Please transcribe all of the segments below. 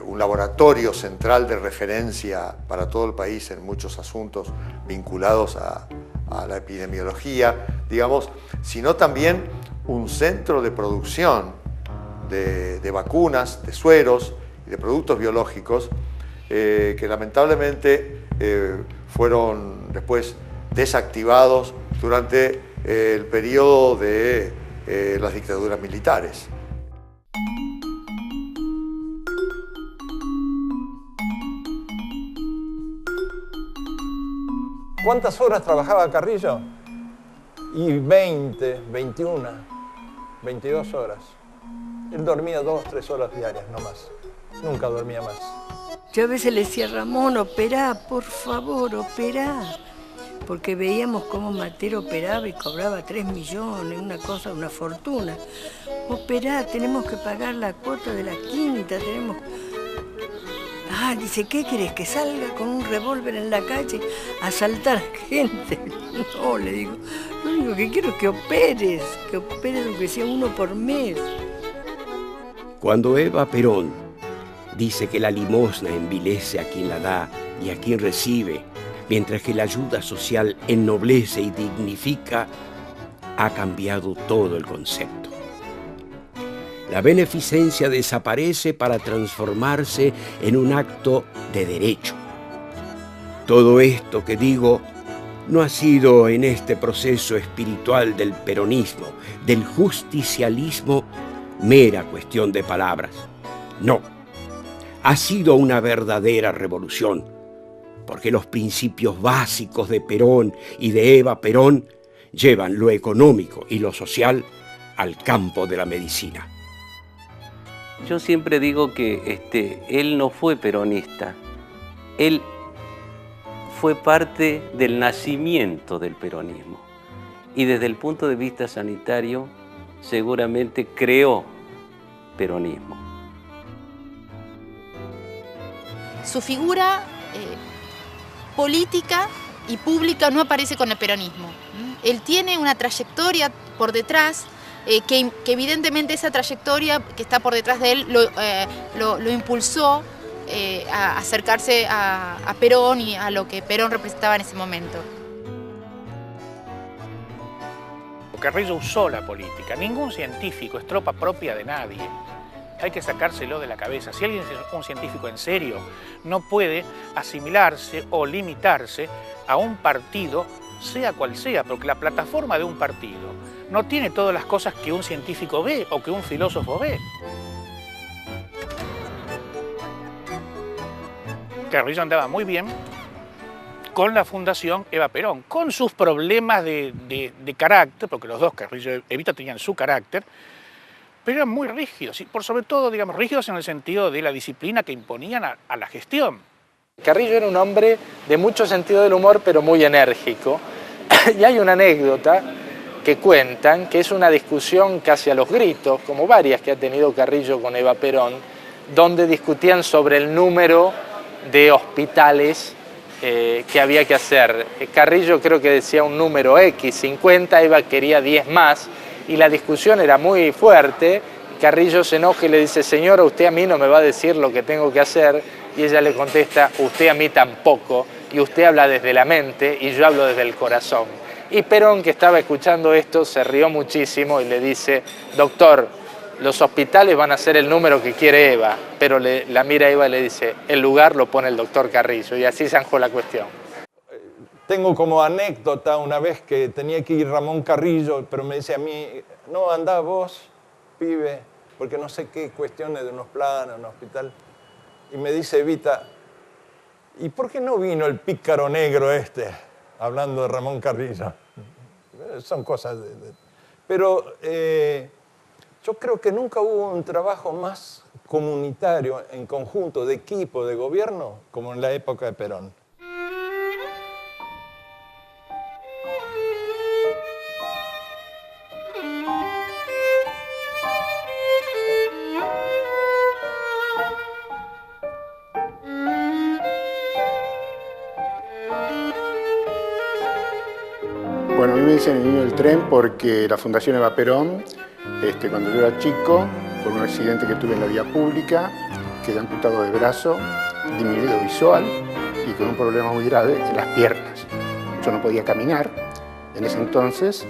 un laboratorio central de referencia para todo el país en muchos asuntos vinculados a la epidemiología, digamos, sino también un centro de producción de vacunas, de sueros y de productos biológicos que lamentablemente fueron después desactivados durante el periodo de las dictaduras militares. ¿Cuántas horas trabajaba Carrillo? Y 20, 21, 22 horas. Él dormía 2, 3 horas diarias, no más. Nunca dormía más. Yo a veces le decía, Ramón, operá, por favor, operá. Porque veíamos cómo Matero operaba y cobraba 3 millones, una cosa, una fortuna. Operá, tenemos que pagar la cuota de la quinta, tenemos... Ah, dice, ¿qué querés? ¿Que salga con un revólver en la calle a asaltar gente? No, le digo, lo único que quiero es que operes aunque sea uno por mes. Cuando Eva Perón dice que la limosna envilece a quien la da y a quien recibe, mientras que la ayuda social ennoblece y dignifica, ha cambiado todo el concepto. La beneficencia desaparece para transformarse en un acto de derecho. Todo esto que digo no ha sido en este proceso espiritual del peronismo, del justicialismo, mera cuestión de palabras. No, ha sido una verdadera revolución, porque los principios básicos de Perón y de Eva Perón llevan lo económico y lo social al campo de la medicina. Yo siempre digo que él no fue peronista, él fue parte del nacimiento del peronismo y desde el punto de vista sanitario seguramente creó peronismo. Su figura política y pública no aparece con el peronismo. Él tiene una trayectoria por detrás que evidentemente esa trayectoria que está por detrás de él lo impulsó a acercarse a Perón y a lo que Perón representaba en ese momento. Carrillo usó la política. Ningún científico es tropa propia de nadie. Hay que sacárselo de la cabeza. Si alguien es un científico en serio, no puede asimilarse o limitarse a un partido, sea cual sea, porque la plataforma de un partido no tiene todas las cosas que un científico ve o que un filósofo ve. Carrillo andaba muy bien con la Fundación Eva Perón, con sus problemas de carácter, porque los dos, Carrillo y Evita, tenían su carácter, pero eran muy rígidos, y por sobre todo, digamos, rígidos en el sentido de la disciplina que imponían a la gestión. Carrillo era un hombre de mucho sentido del humor, pero muy enérgico. Y hay una anécdota que cuentan, que es una discusión casi a los gritos, como varias que ha tenido Carrillo con Eva Perón, donde discutían sobre el número de hospitales que había que hacer. Carrillo creo que decía un número X, 50, Eva quería 10 más, y la discusión era muy fuerte. Carrillo se enoja y le dice, señora, usted a mí no me va a decir lo que tengo que hacer, y ella le contesta, usted a mí tampoco, y usted habla desde la mente y yo hablo desde el corazón. Y Perón, que estaba escuchando esto, se rió muchísimo y le dice, doctor, los hospitales van a ser el número que quiere Eva, pero la mira Eva y le dice, el lugar lo pone el doctor Carrillo, y así zanjó la cuestión. Tengo como anécdota una vez que tenía que ir Ramón Carrillo, pero me dice a mí, no, andá vos, pibe, porque no sé qué cuestiones de unos planos, un hospital. Y me dice Evita, ¿y por qué no vino el pícaro negro este? Hablando de Ramón Carrillo. Son cosas Pero yo creo que nunca hubo un trabajo más comunitario, en conjunto, de equipo, de gobierno, como en la época de Perón. Bueno, a mí me dicen el niño del tren porque la Fundación Eva Perón, cuando yo era chico, por un accidente que tuve en la vía pública, quedé amputado de brazo, disminuido visual y con un problema muy grave en las piernas. Yo no podía caminar en ese entonces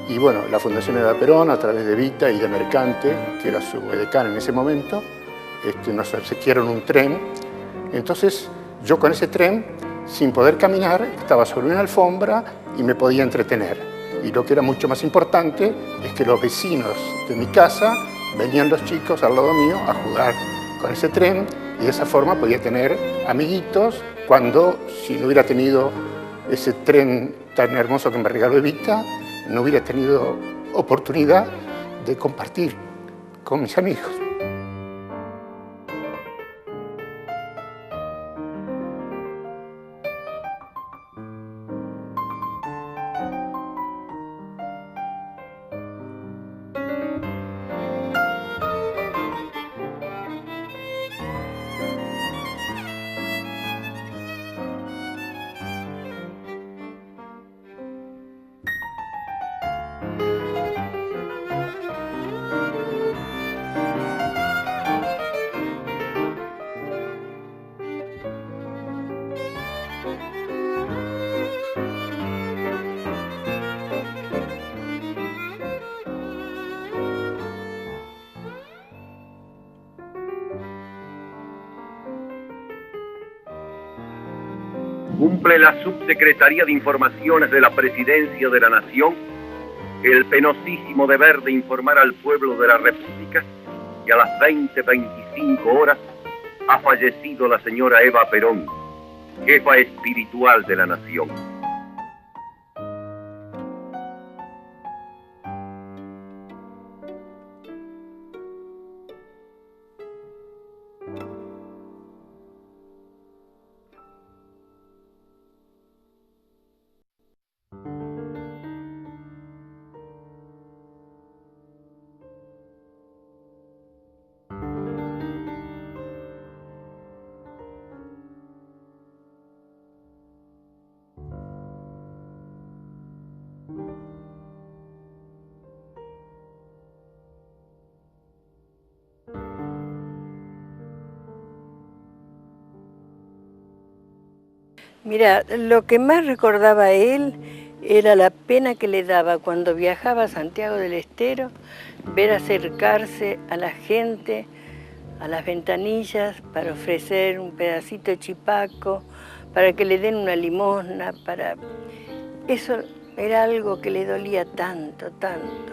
y bueno, la Fundación Eva Perón, a través de Vita y de Mercante, que era su edecán en ese momento, nos obsequiaron un tren. Entonces yo con ese tren, sin poder caminar, estaba sobre una alfombra y me podía entretener. Y lo que era mucho más importante es que los vecinos de mi casa venían los chicos al lado mío a jugar con ese tren y de esa forma podía tener amiguitos cuando, si no hubiera tenido ese tren tan hermoso que me regaló Evita, no hubiera tenido oportunidad de compartir con mis amigos. Cumple la Subsecretaría de Informaciones de la Presidencia de la Nación el penosísimo deber de informar al pueblo de la República que a las 20:25 horas ha fallecido la señora Eva Perón, jefa espiritual de la nación. Mira, lo que más recordaba él era la pena que le daba cuando viajaba a Santiago del Estero, ver acercarse a la gente, a las ventanillas, para ofrecer un pedacito de chipaco, para que le den una limosna, Eso era algo que le dolía tanto, tanto,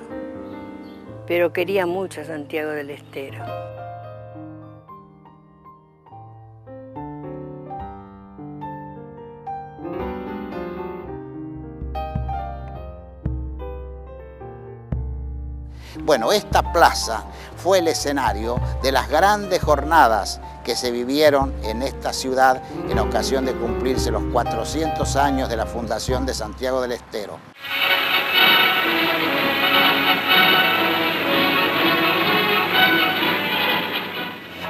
pero quería mucho a Santiago del Estero. Bueno, esta plaza fue el escenario de las grandes jornadas que se vivieron en esta ciudad en ocasión de cumplirse los 400 años de la fundación de Santiago del Estero.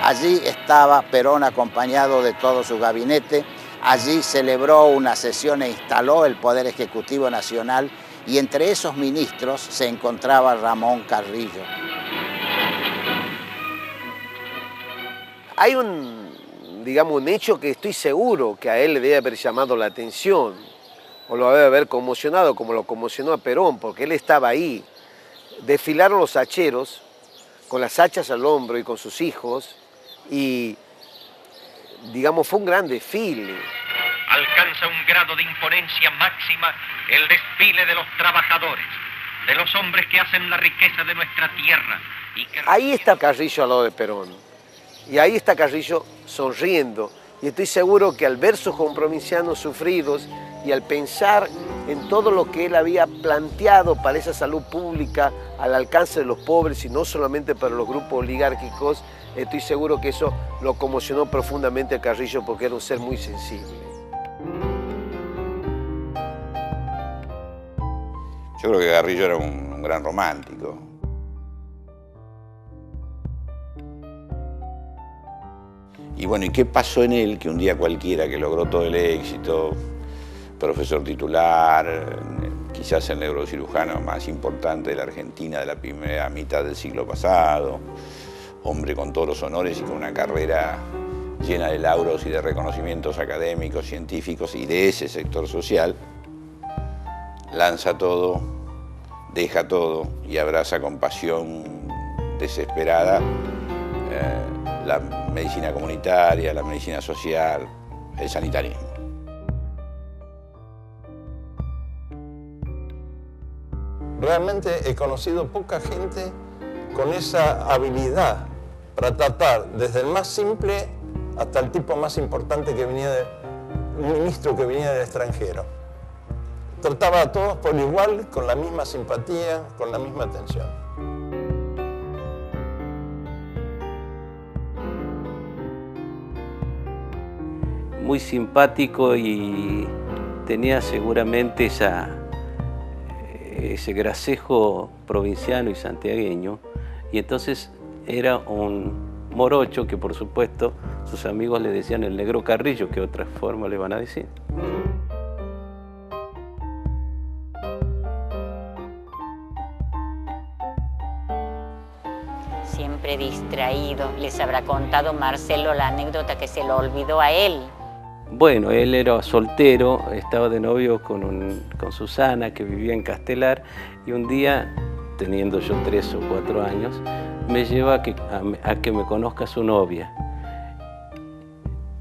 Allí estaba Perón acompañado de todo su gabinete, allí celebró una sesión e instaló el Poder Ejecutivo Nacional y entre esos ministros se encontraba Ramón Carrillo. Hay un hecho que estoy seguro que a él le debe haber llamado la atención, o lo debe haber conmocionado como lo conmocionó a Perón, porque él estaba ahí. Desfilaron los hacheros con las hachas al hombro y con sus hijos, y fue un gran desfile. Alcanza un grado de imponencia máxima el desfile de los trabajadores, de los hombres que hacen la riqueza de nuestra tierra. Ahí está Carrillo al lado de Perón, y ahí está Carrillo sonriendo, y estoy seguro que al ver sus comprovincianos sufridos y al pensar en todo lo que él había planteado para esa salud pública al alcance de los pobres y no solamente para los grupos oligárquicos, estoy seguro que eso lo conmocionó profundamente a Carrillo porque era un ser muy sensible. Yo creo que Carrillo era un gran romántico. Y bueno, ¿y qué pasó en él? Que un día cualquiera que logró todo el éxito, profesor titular, quizás el neurocirujano más importante de la Argentina de la primera mitad del siglo pasado, hombre con todos los honores y con una carrera llena de lauros y de reconocimientos académicos, científicos y de ese sector social, lanza todo, deja todo y abraza con pasión desesperada la medicina comunitaria, la medicina social, el sanitarismo. Realmente he conocido poca gente con esa habilidad para tratar desde el más simple hasta el tipo más importante que venía un ministro que venía del extranjero. Trataba a todos por igual, con la misma simpatía, con la misma atención. Muy simpático y tenía seguramente ese gracejo provinciano y santiagueño, y entonces era un morocho que por supuesto sus amigos le decían el negro Carrillo, que otra forma le van a decir. Siempre distraído. Les habrá contado Marcelo la anécdota que se lo olvidó a él. Bueno, él era soltero, estaba de novio con Susana, que vivía en Castelar, y un día, teniendo yo 3 o 4 años, me lleva a que me conozca su novia.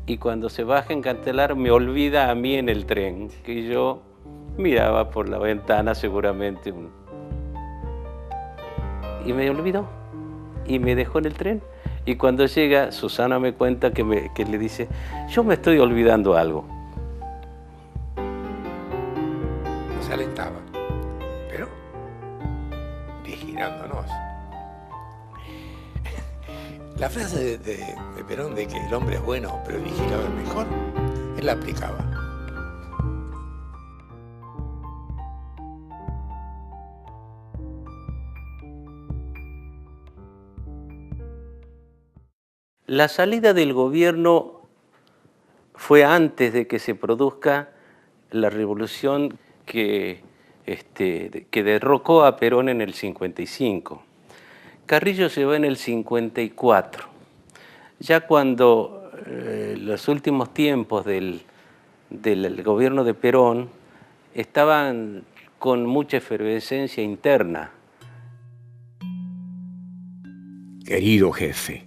Y cuando se baja en Castelar me olvida a mí en el tren, que yo miraba por la ventana seguramente. Y me olvidó, y me dejó en el tren. Y cuando llega, Susana me cuenta que le dice, yo me estoy olvidando algo. Nos alentaba, pero vigilándonos. La frase de Perón de que el hombre es bueno, pero el vigilado es mejor, él la aplicaba. La salida del gobierno fue antes de que se produzca la revolución que derrocó a Perón en el 55. Carrillo llegó en el 54. Ya cuando los últimos tiempos del gobierno de Perón estaban con mucha efervescencia interna. Querido jefe,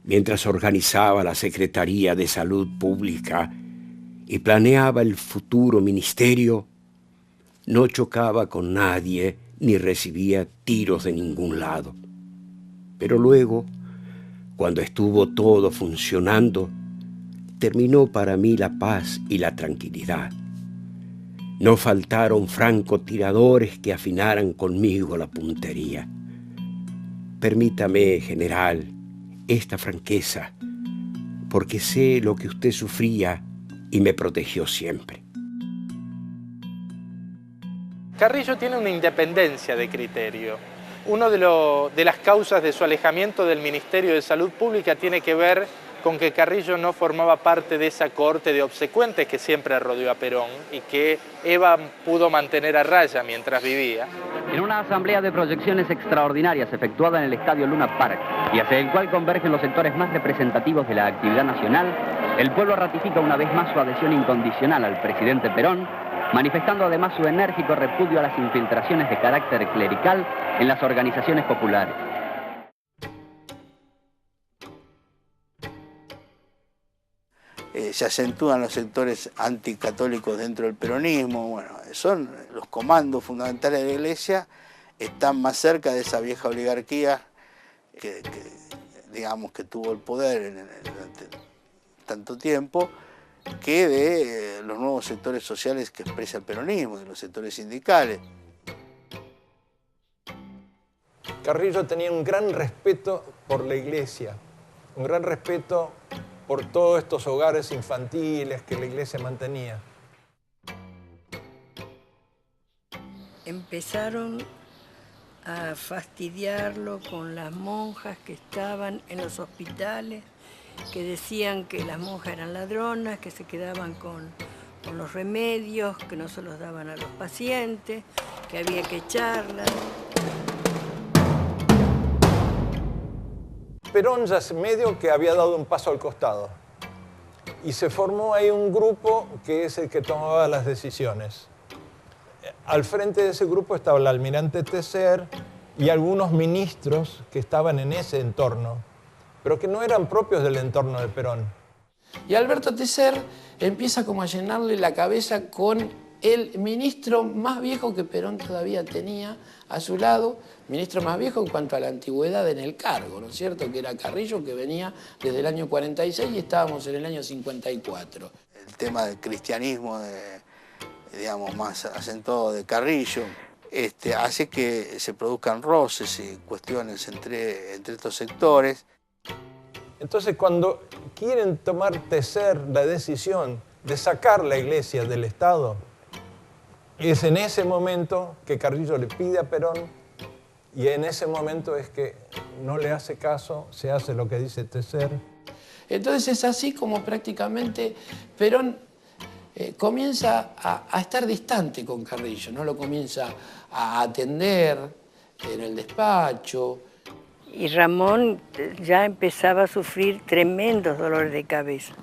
mientras organizaba la Secretaría de Salud Pública y planeaba el futuro ministerio, no chocaba con nadie ni recibía tiros de ningún lado. Pero luego, cuando estuvo todo funcionando, terminó para mí la paz y la tranquilidad. No faltaron francotiradores que afinaran conmigo la puntería. Permítame, general, esta franqueza, porque sé lo que usted sufría y me protegió siempre. Carrillo tiene una independencia de criterio. Una de las causas de su alejamiento del Ministerio de Salud Pública tiene que ver con que Carrillo no formaba parte de esa cohorte de obsecuentes que siempre rodeó a Perón y que Eva pudo mantener a raya mientras vivía. En una asamblea de proyecciones extraordinarias efectuada en el Estadio Luna Park y hacia el cual convergen los sectores más representativos de la actividad nacional, el pueblo ratifica una vez más su adhesión incondicional al presidente Perón, manifestando además su enérgico repudio a las infiltraciones de carácter clerical en las organizaciones populares. Se acentúan los sectores anticatólicos dentro del peronismo. Bueno, son los comandos fundamentales de la Iglesia, están más cerca de esa vieja oligarquía que digamos que tuvo el poder durante tanto tiempo, que de los nuevos sectores sociales que expresa el peronismo, de los sectores sindicales. Carrillo tenía un gran respeto por la Iglesia, un gran respeto por todos estos hogares infantiles que la Iglesia mantenía. Empezaron a fastidiarlo con las monjas que estaban en los hospitales, que decían que las monjas eran ladronas, que se quedaban con los remedios, que no se los daban a los pacientes, que había que echarlas. Perón ya medio que había dado un paso al costado. Y se formó ahí un grupo que es el que tomaba las decisiones. Al frente de ese grupo estaba el almirante Tecer y algunos ministros que estaban en ese entorno, pero que no eran propios del entorno de Perón. Y Alberto Tecer empieza como a llenarle la cabeza con el ministro más viejo que Perón todavía tenía a su lado, ministro más viejo en cuanto a la antigüedad en el cargo, ¿no es cierto? Que era Carrillo, que venía desde el año 46 y estábamos en el año 54. El tema del cristianismo, digamos, más acentuado de Carrillo, hace que se produzcan roces y cuestiones entre estos sectores. Entonces, cuando quieren tomar Tecer la decisión de sacar la Iglesia del Estado, es en ese momento que Carrillo le pide a Perón y en ese momento es que no le hace caso, se hace lo que dice Tecer. Entonces es así como prácticamente Perón comienza a estar distante con Carrillo, no lo comienza a atender en el despacho. Y Ramón ya empezaba a sufrir tremendos dolores de cabeza,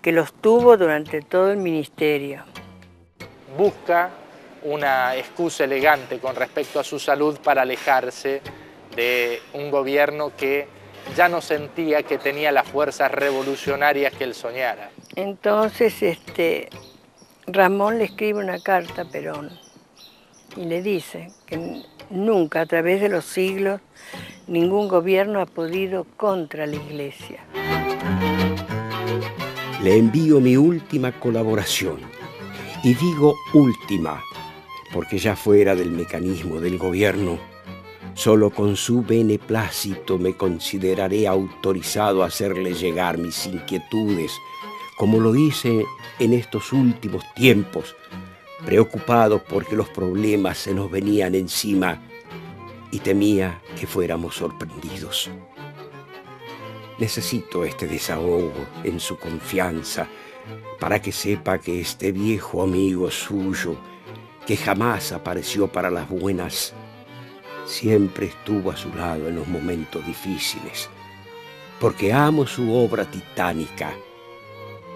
que los tuvo durante todo el ministerio. Busca una excusa elegante con respecto a su salud para alejarse de un gobierno que ya no sentía que tenía las fuerzas revolucionarias que él soñara. Entonces Ramón le escribe una carta a Perón y le dice que nunca a través de los siglos ningún gobierno ha podido contra la Iglesia. Le envío mi última colaboración. Y digo última, porque ya fuera del mecanismo del gobierno, solo con su beneplácito me consideraré autorizado a hacerle llegar mis inquietudes, como lo hice en estos últimos tiempos, preocupado porque los problemas se nos venían encima y temía que fuéramos sorprendidos. Necesito este desahogo en su confianza, para que sepa que este viejo amigo suyo, que jamás apareció para las buenas, siempre estuvo a su lado en los momentos difíciles, porque amo su obra titánica,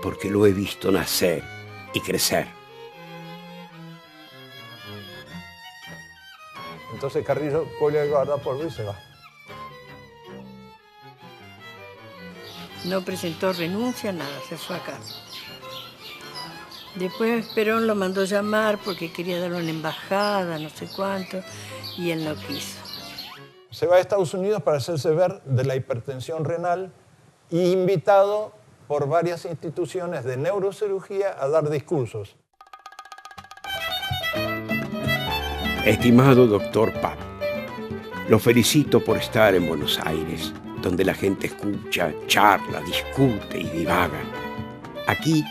porque lo he visto nacer y crecer. Entonces Carrillo pone el guardapolvo y se va. No presentó renuncia, nada, se fue a casa. Después Perón lo mandó llamar porque quería darle una embajada, no sé cuánto, y él no quiso. Se va a Estados Unidos para hacerse ver de la hipertensión renal y invitado por varias instituciones de neurocirugía a dar discursos. Estimado doctor Pap, lo felicito por estar en Buenos Aires, donde la gente escucha, charla, discute y divaga. Aquí,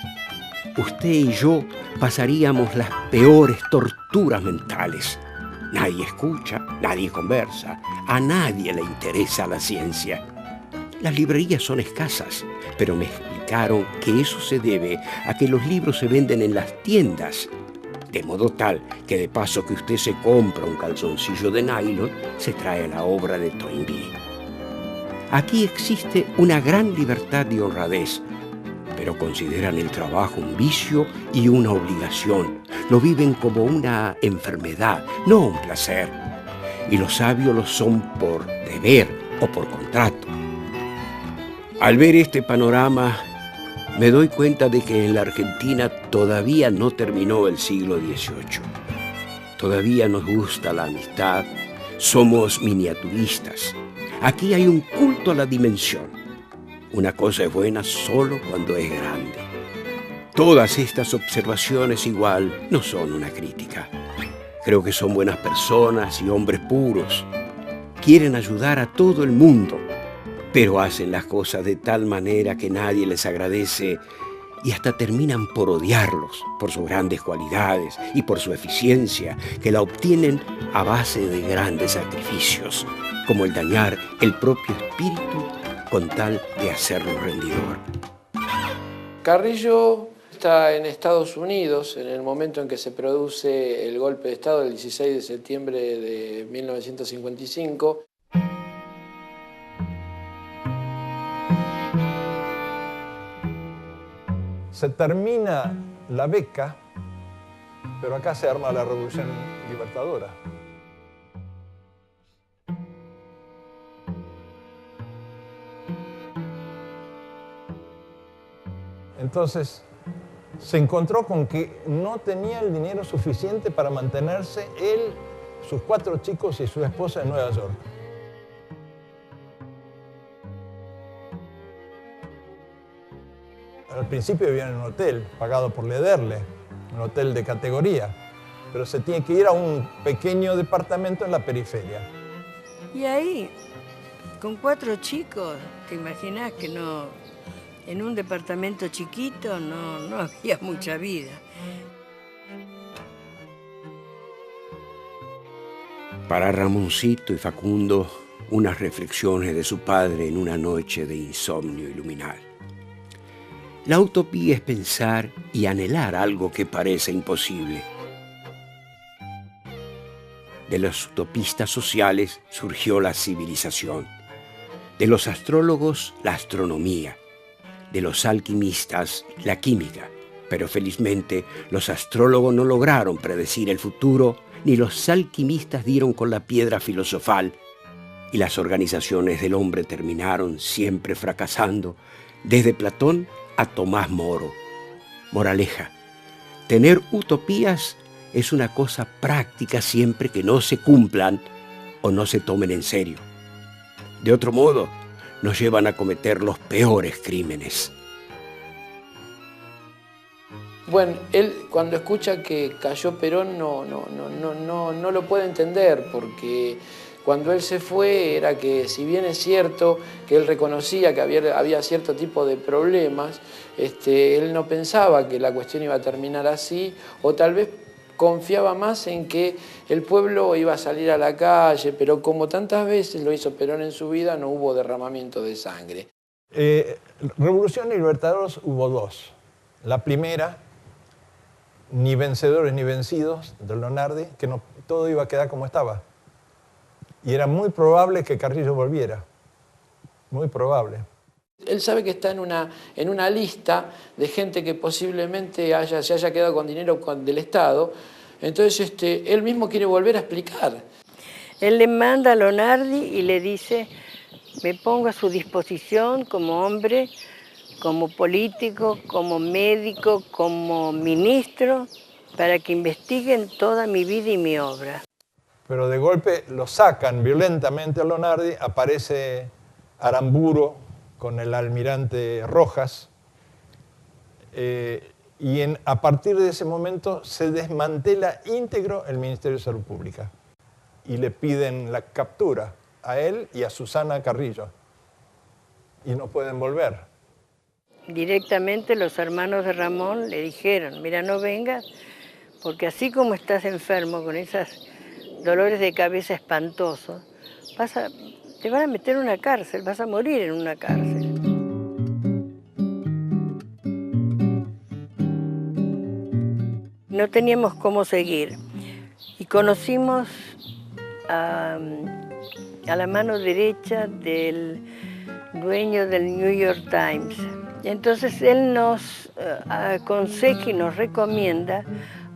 usted y yo pasaríamos las peores torturas mentales. Nadie escucha, nadie conversa, a nadie le interesa la ciencia. Las librerías son escasas, pero me explicaron que eso se debe a que los libros se venden en las tiendas, de modo tal que de paso que usted se compra un calzoncillo de nylon, se trae la obra de Toynbee. Aquí existe una gran libertad de honradez, pero consideran el trabajo un vicio y una obligación. Lo viven como una enfermedad, no un placer. Y los sabios lo son por deber o por contrato. Al ver este panorama, me doy cuenta de que en la Argentina todavía no terminó el siglo XVIII. Todavía nos gusta la amistad, somos miniaturistas. Aquí hay un culto a la dimensión. Una cosa es buena solo cuando es grande. Todas estas observaciones igual no son una crítica. Creo que son buenas personas y hombres puros. Quieren ayudar a todo el mundo, pero hacen las cosas de tal manera que nadie les agradece y hasta terminan por odiarlos por sus grandes cualidades y por su eficiencia, que la obtienen a base de grandes sacrificios, como el dañar el propio espíritu con tal de hacerlo rendidor. Carrillo está en Estados Unidos en el momento en que se produce el golpe de Estado el 16 de septiembre de 1955. Se termina la beca, pero acá se arma la Revolución Libertadora. Entonces, se encontró con que no tenía el dinero suficiente para mantenerse él, sus 4 chicos y su esposa en Nueva York. Al principio vivían en un hotel, pagado por Lederle, un hotel de categoría, pero se tiene que ir a un pequeño departamento en la periferia. Y ahí, con 4 chicos, ¿te imaginas que no, en un departamento chiquito no había mucha vida? Para Ramoncito y Facundo, unas reflexiones de su padre en una noche de insomnio iluminal. La utopía es pensar y anhelar algo que parece imposible. De los utopistas sociales surgió la civilización. De los astrólogos, la astronomía. De los alquimistas, la química. Pero felizmente, los astrólogos no lograron predecir el futuro, ni los alquimistas dieron con la piedra filosofal, y las organizaciones del hombre terminaron siempre fracasando, desde Platón a Tomás Moro. Moraleja: tener utopías es una cosa práctica siempre que no se cumplan o no se tomen en serio. De otro modo, nos llevan a cometer los peores crímenes. Bueno, él cuando escucha que cayó Perón no lo puede entender, porque cuando él se fue era que, si bien es cierto que él reconocía que había cierto tipo de problemas, él no pensaba que la cuestión iba a terminar así, o tal vez confiaba más en que el pueblo iba a salir a la calle, pero como tantas veces lo hizo Perón en su vida, no hubo derramamiento de sangre. Revolución y Libertadores hubo 2. La primera, ni vencedores ni vencidos, de Lonardi, que no, todo iba a quedar como estaba. Y era muy probable que Carrillo volviera. Muy probable. Él sabe que está en una lista de gente que posiblemente se haya quedado con dinero del Estado. Entonces él mismo quiere volver a explicar. Él le manda a Lonardi y le dice: me pongo a su disposición como hombre, como político, como médico, como ministro, para que investiguen toda mi vida y mi obra. Pero de golpe lo sacan violentamente a Lonardi, aparece Aramburo con el almirante Rojas, y a partir de ese momento se desmantela íntegro el Ministerio de Salud Pública y le piden la captura a él y a Susana Carrillo y no pueden volver. Directamente los hermanos de Ramón le dijeron: mira, no vengas, porque así como estás enfermo con esos dolores de cabeza espantosos, te van a meter en una cárcel, vas a morir en una cárcel. No teníamos cómo seguir y conocimos a la mano derecha del dueño del New York Times. Entonces él nos aconseja y nos recomienda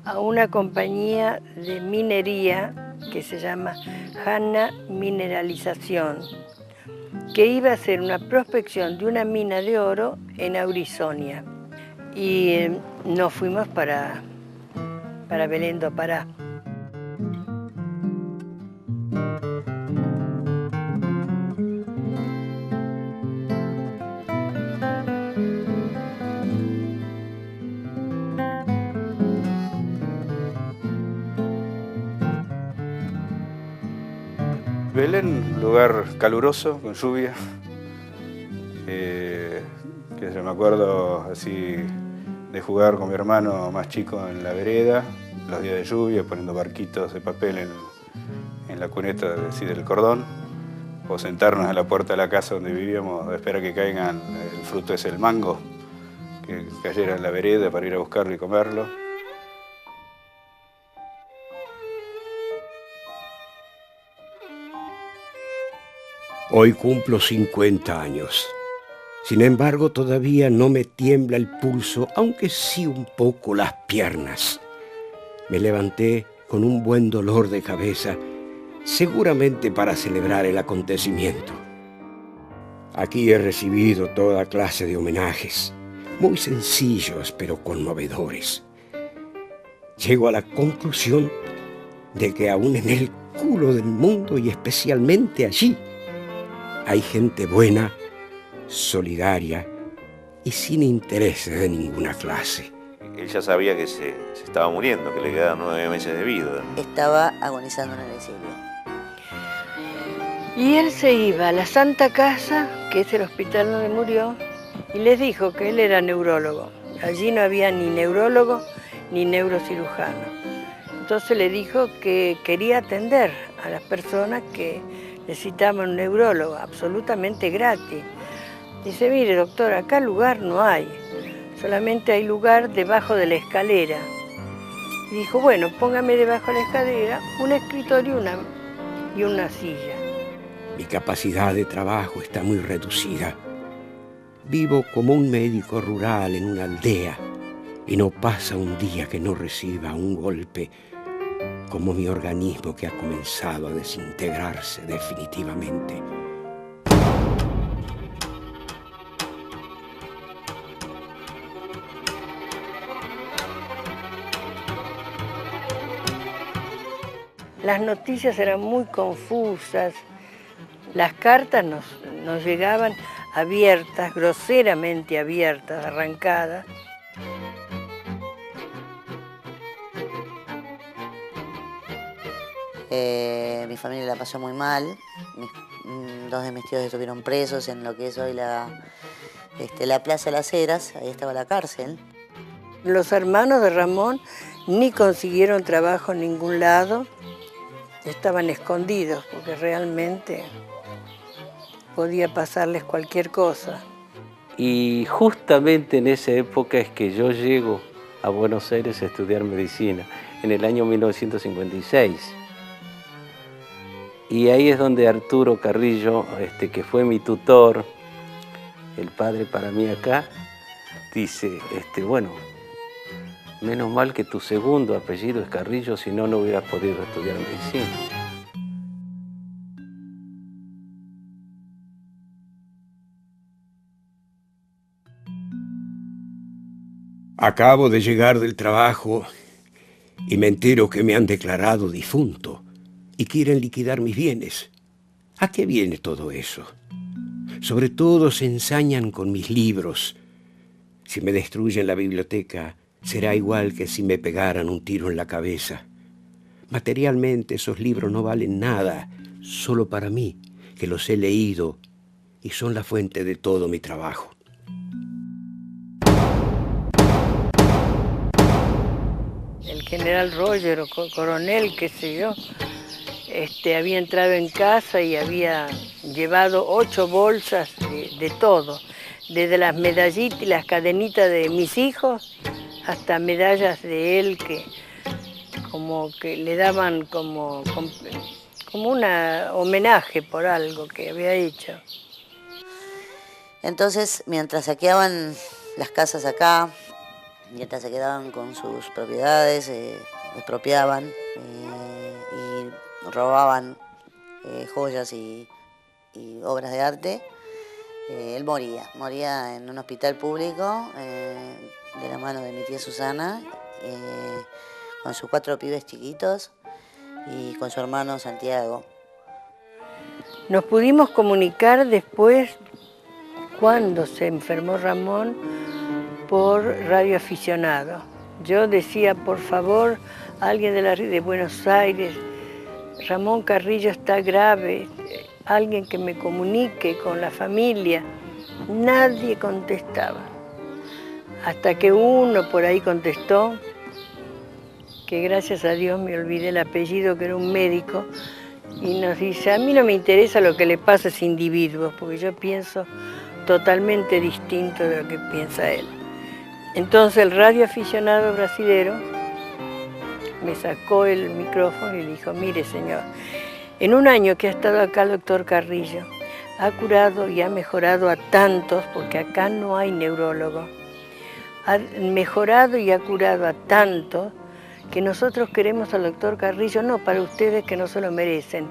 a una compañía de minería que se llama Hanna Mineralización, que iba a hacer una prospección de una mina de oro en Aurizonia. Y nos fuimos para Belén do Pará. Belén, lugar caluroso, con lluvia, que yo me acuerdo así de jugar con mi hermano más chico en la vereda, los días de lluvia, poniendo barquitos de papel en la cuneta del cordón, o sentarnos en la puerta de la casa donde vivíamos a esperar que caigan el fruto ese, el mango, que cayera en la vereda para ir a buscarlo y comerlo. Hoy cumplo 50 años. Sin embargo, todavía no me tiembla el pulso, aunque sí un poco las piernas. Me levanté con un buen dolor de cabeza, seguramente para celebrar el acontecimiento. Aquí he recibido toda clase de homenajes, muy sencillos pero conmovedores. Llego a la conclusión de que aún en el culo del mundo, y especialmente allí, hay gente buena, solidaria y sin intereses de ninguna clase. Él ya sabía que se estaba muriendo, que le quedaban 9 meses de vida. Estaba agonizando en el exilio. Y él se iba a la Santa Casa, que es el hospital donde murió, y les dijo que él era neurólogo. Allí no había ni neurólogo ni neurocirujano. Entonces le dijo que quería atender a las personas que necesitaban un neurólogo, absolutamente gratis. Dice, mire doctor, acá lugar no hay, solamente hay lugar debajo de la escalera. Y dijo, bueno, póngame debajo de la escalera un escritorio y una silla. Mi capacidad de trabajo está muy reducida. Vivo como un médico rural en una aldea y no pasa un día que no reciba un golpe, como mi organismo que ha comenzado a desintegrarse definitivamente. Las noticias eran muy confusas, las cartas nos llegaban abiertas, groseramente abiertas, arrancadas. Mi familia la pasó muy mal, dos de mis tíos estuvieron presos en lo que es hoy la Plaza Las Heras, ahí estaba la cárcel. Los hermanos de Ramón ni consiguieron trabajo en ningún lado, estaban escondidos porque realmente podía pasarles cualquier cosa. Y justamente en esa época es que yo llego a Buenos Aires a estudiar medicina, en el año 1956. Y ahí es donde Arturo Carrillo, que fue mi tutor, el padre para mí acá, dice, bueno, menos mal que tu segundo apellido es Carrillo, si no, no hubieras podido estudiar medicina. Acabo de llegar del trabajo y me entero que me han declarado difunto y quieren liquidar mis bienes. ¿A qué viene todo eso? Sobre todo se ensañan con mis libros. Si me destruyen la biblioteca, será igual que si me pegaran un tiro en la cabeza. Materialmente esos libros no valen nada, solo para mí, que los he leído y son la fuente de todo mi trabajo. El general Roger o coronel, qué sé yo, había entrado en casa y había llevado 8 bolsas de todo, desde las medallitas y las cadenitas de mis hijos hasta medallas de él que como que le daban como un homenaje por algo que había hecho. Entonces, mientras saqueaban las casas acá, mientras se quedaban con sus propiedades, expropiaban y robaban joyas y obras de arte, él moría en un hospital público de la mano de mi tía Susana, con sus 4 pibes chiquitos y con su hermano Santiago. Nos pudimos comunicar después, cuando se enfermó Ramón, por Radio Aficionado. Yo decía, por favor, alguien de Buenos Aires, Ramón Carrillo está grave, alguien que me comunique con la familia. Nadie contestaba. Hasta que uno por ahí contestó, que gracias a Dios me olvidé el apellido, que era un médico, y nos dice, a mí no me interesa lo que le pasa a ese individuo, porque yo pienso totalmente distinto de lo que piensa él. Entonces el radioaficionado brasilero me sacó el micrófono y dijo, mire señor, en un año que ha estado acá el doctor Carrillo, ha curado y ha mejorado a tantos, porque acá no hay neurólogo. Ha mejorado y ha curado a tantos que nosotros queremos al doctor Carrillo, no para ustedes que no se lo merecen,